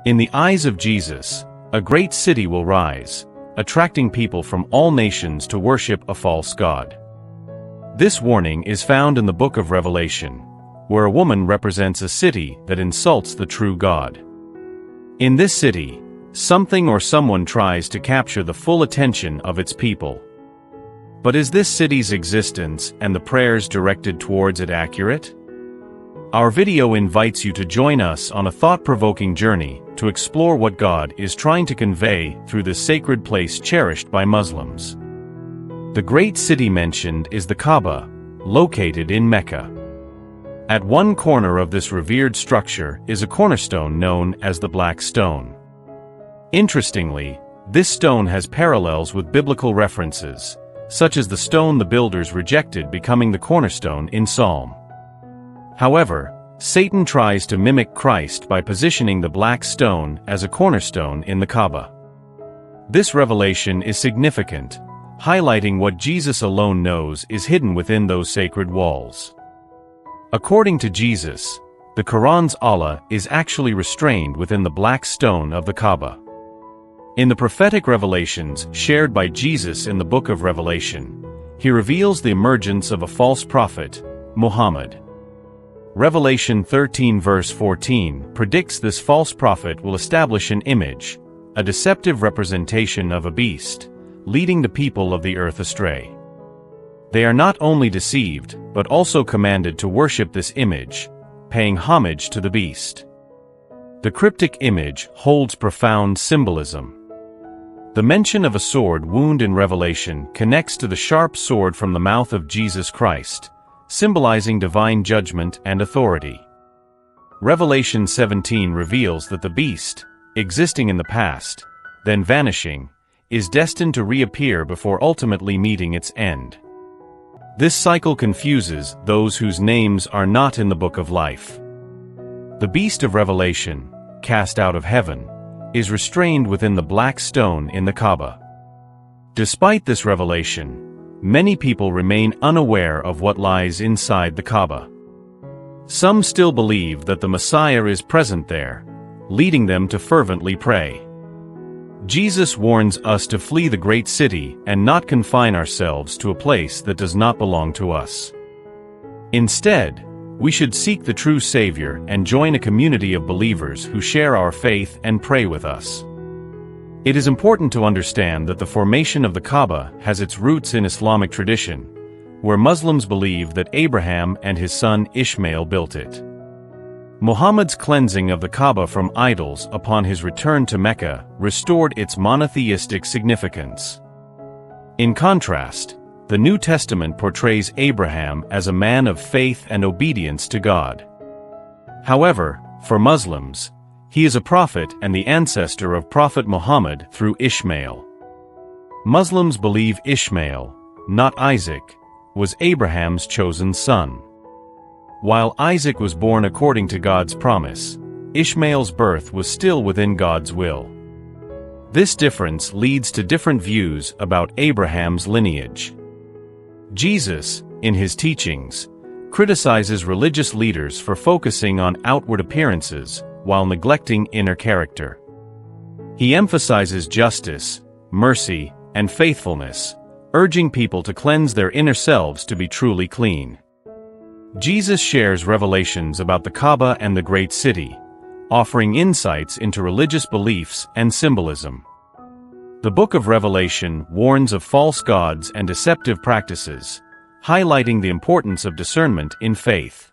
In the eyes of Jesus, a great city will rise, attracting people from all nations to worship a false god. This warning is found in the book of Revelation, where a woman represents a city that insults the true God. In this city, something or someone tries to capture the full attention of its people. But is this city's existence and the prayers directed towards it accurate? Our video invites you to join us on a thought-provoking journey to explore what God is trying to convey through this sacred place cherished by Muslims. The great city mentioned is the Kaaba, located in Mecca. At one corner of this revered structure is a cornerstone known as the Black Stone. Interestingly, this stone has parallels with biblical references, such as the stone the builders rejected becoming the cornerstone in Psalm. However, Satan tries to mimic Christ by positioning the black stone as a cornerstone in the Kaaba. This revelation is significant, highlighting what Jesus alone knows is hidden within those sacred walls. According to Jesus, the Quran's Allah is actually restrained within the black stone of the Kaaba. In the prophetic revelations shared by Jesus in the book of Revelation, he reveals the emergence of a false prophet, Muhammad. Revelation 13 verse 14 predicts this false prophet will establish an image, a deceptive representation of a beast, leading the people of the earth astray. They are not only deceived, but also commanded to worship this image, paying homage to the beast. The cryptic image holds profound symbolism. The mention of a sword wound in Revelation connects to the sharp sword from the mouth of Jesus Christ, symbolizing divine judgment and authority. Revelation 17 reveals that the beast, existing in the past, then vanishing, is destined to reappear before ultimately meeting its end. This cycle confuses those whose names are not in the book of life. The beast of Revelation, cast out of heaven, is restrained within the black stone in the Kaaba. Despite this revelation, many people remain unaware of what lies inside the Kaaba. Some still believe that the Messiah is present there, leading them to fervently pray. Jesus warns us to flee the great city and not confine ourselves to a place that does not belong to us. Instead, we should seek the true Savior and join a community of believers who share our faith and pray with us. It is important to understand that the formation of the Kaaba has its roots in Islamic tradition, where Muslims believe that Abraham and his son Ishmael built it. Muhammad's cleansing of the Kaaba from idols upon his return to Mecca restored its monotheistic significance. In contrast, the New Testament portrays Abraham as a man of faith and obedience to God. However, for Muslims, he is a prophet and the ancestor of Prophet Muhammad through Ishmael. Muslims believe Ishmael, not Isaac, was Abraham's chosen son. While Isaac was born according to God's promise, Ishmael's birth was still within God's will. This difference leads to different views about Abraham's lineage. Jesus, in his teachings, criticizes religious leaders for focusing on outward appearances while neglecting inner character. He emphasizes justice, mercy, and faithfulness, urging people to cleanse their inner selves to be truly clean. Jesus shares revelations about the Kaaba and the great city, offering insights into religious beliefs and symbolism. The book of Revelation warns of false gods and deceptive practices, highlighting the importance of discernment in faith.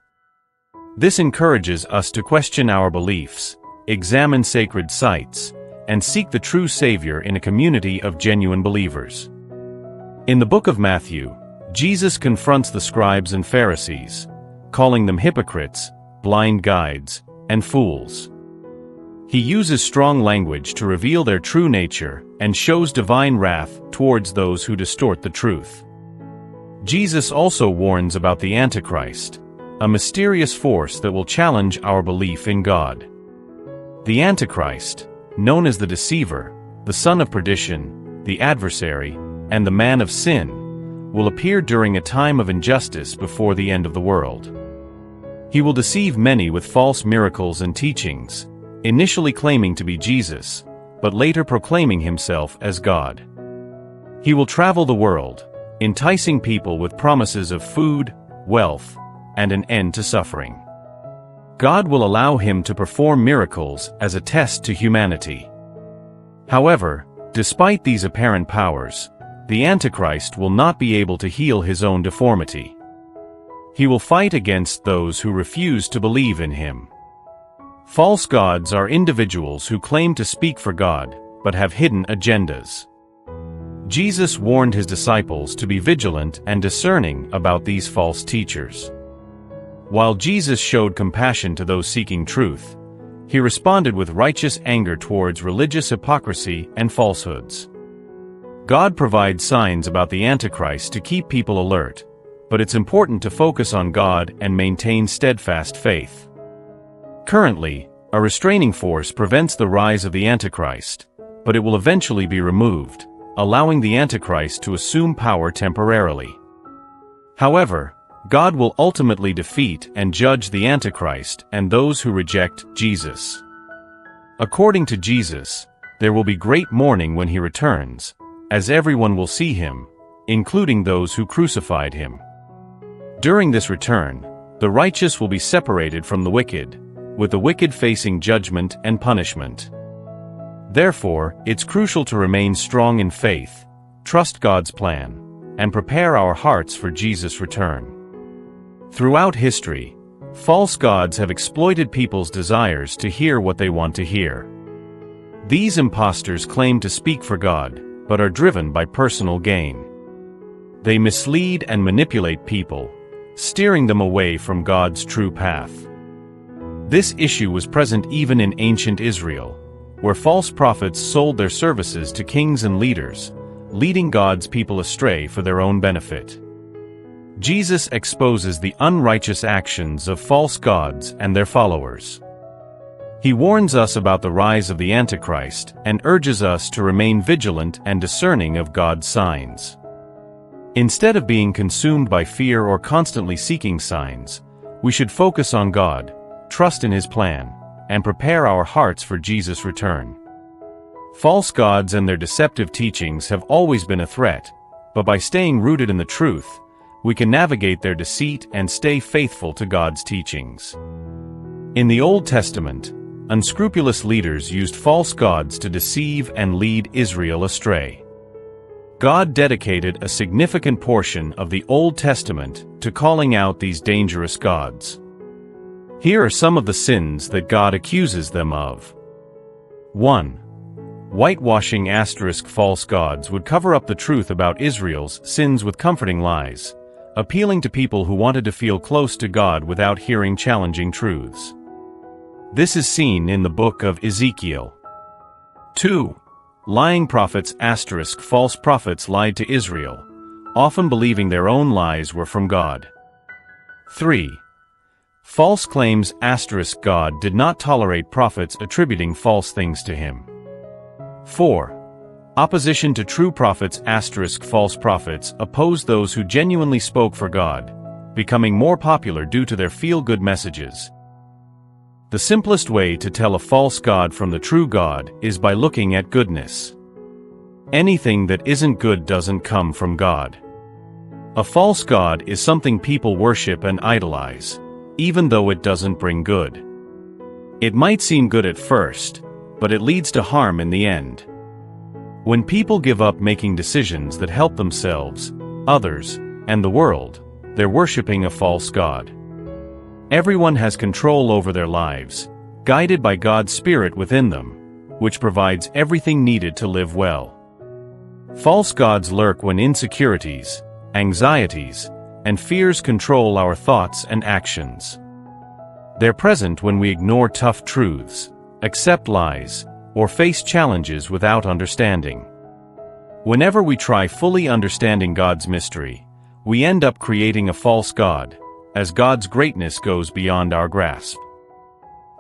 This encourages us to question our beliefs, examine sacred sites, and seek the true Savior in a community of genuine believers. In the book of Matthew, Jesus confronts the scribes and Pharisees, calling them hypocrites, blind guides, and fools. He uses strong language to reveal their true nature and shows divine wrath towards those who distort the truth. Jesus also warns about the Antichrist, a mysterious force that will challenge our belief in God. The Antichrist, known as the deceiver, the son of perdition, the adversary, and the man of sin, will appear during a time of injustice before the end of the world. He will deceive many with false miracles and teachings, initially claiming to be Jesus, but later proclaiming himself as God. He will travel the world, enticing people with promises of food, wealth, and an end to suffering. God will allow him to perform miracles as a test to humanity. However, despite these apparent powers, the Antichrist will not be able to heal his own deformity. He will fight against those who refuse to believe in him. False gods are individuals who claim to speak for God, but have hidden agendas. Jesus warned his disciples to be vigilant and discerning about these false teachers. While Jesus showed compassion to those seeking truth, he responded with righteous anger towards religious hypocrisy and falsehoods. God provides signs about the Antichrist to keep people alert, but it's important to focus on God and maintain steadfast faith. Currently, a restraining force prevents the rise of the Antichrist, but it will eventually be removed, allowing the Antichrist to assume power temporarily. However, God will ultimately defeat and judge the Antichrist and those who reject Jesus. According to Jesus, there will be great mourning when he returns, as everyone will see him, including those who crucified him. During this return, the righteous will be separated from the wicked, with the wicked facing judgment and punishment. Therefore, it's crucial to remain strong in faith, trust God's plan, and prepare our hearts for Jesus' return. Throughout history, false gods have exploited people's desires to hear what they want to hear. These impostors claim to speak for God, but are driven by personal gain. They mislead and manipulate people, steering them away from God's true path. This issue was present even in ancient Israel, where false prophets sold their services to kings and leaders, leading God's people astray for their own benefit. Jesus exposes the unrighteous actions of false gods and their followers. He warns us about the rise of the Antichrist and urges us to remain vigilant and discerning of God's signs. Instead of being consumed by fear or constantly seeking signs, we should focus on God, trust in his plan, and prepare our hearts for Jesus' return. False gods and their deceptive teachings have always been a threat, but by staying rooted in the truth, we can navigate their deceit and stay faithful to God's teachings. In the Old Testament, unscrupulous leaders used false gods to deceive and lead Israel astray. God dedicated a significant portion of the Old Testament to calling out these dangerous gods. Here are some of the sins that God accuses them of. 1. Whitewashing ** false gods would cover up the truth about Israel's sins with comforting lies, appealing to people who wanted to feel close to God without hearing challenging truths. This is seen in the book of Ezekiel. 2. Lying prophets * false prophets lied to Israel, often believing their own lies were from God. 3. False claims * God did not tolerate prophets attributing false things to him. 4. Opposition to true prophets * false prophets opposed those who genuinely spoke for God, becoming more popular due to their feel-good messages. The simplest way to tell a false god from the true God is by looking at goodness. Anything that isn't good doesn't come from God. A false god is something people worship and idolize, even though it doesn't bring good. It might seem good at first, but it leads to harm in the end. When people give up making decisions that help themselves, others, and the world, they're worshiping a false god. Everyone has control over their lives, guided by God's Spirit within them, which provides everything needed to live well. False gods lurk when insecurities, anxieties, and fears control our thoughts and actions. They're present when we ignore tough truths, accept lies, or face challenges without understanding. Whenever we try fully understanding God's mystery, we end up creating a false god, as God's greatness goes beyond our grasp.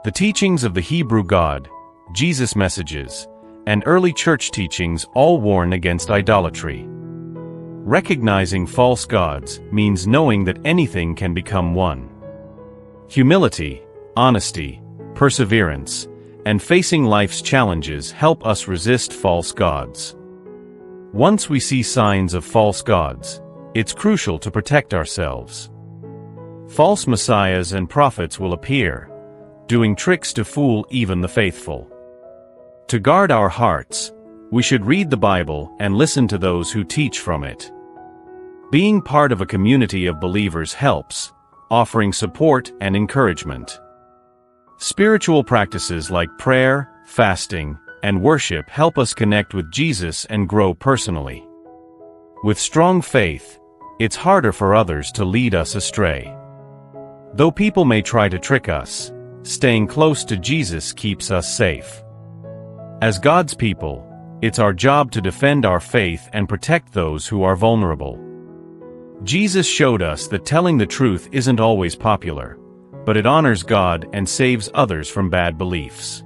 The teachings of the Hebrew God, Jesus' messages, and early church teachings all warn against idolatry. Recognizing false gods means knowing that anything can become one. Humility, honesty, perseverance, and facing life's challenges help us resist false gods. Once we see signs of false gods, it's crucial to protect ourselves. False messiahs and prophets will appear, doing tricks to fool even the faithful. To guard our hearts, we should read the Bible and listen to those who teach from it. Being part of a community of believers helps, offering support and encouragement. Spiritual practices like prayer, fasting, and worship help us connect with Jesus and grow personally. With strong faith, it's harder for others to lead us astray. Though people may try to trick us, staying close to Jesus keeps us safe. As God's people, it's our job to defend our faith and protect those who are vulnerable. Jesus showed us that telling the truth isn't always popular, but it honors God and saves others from bad beliefs.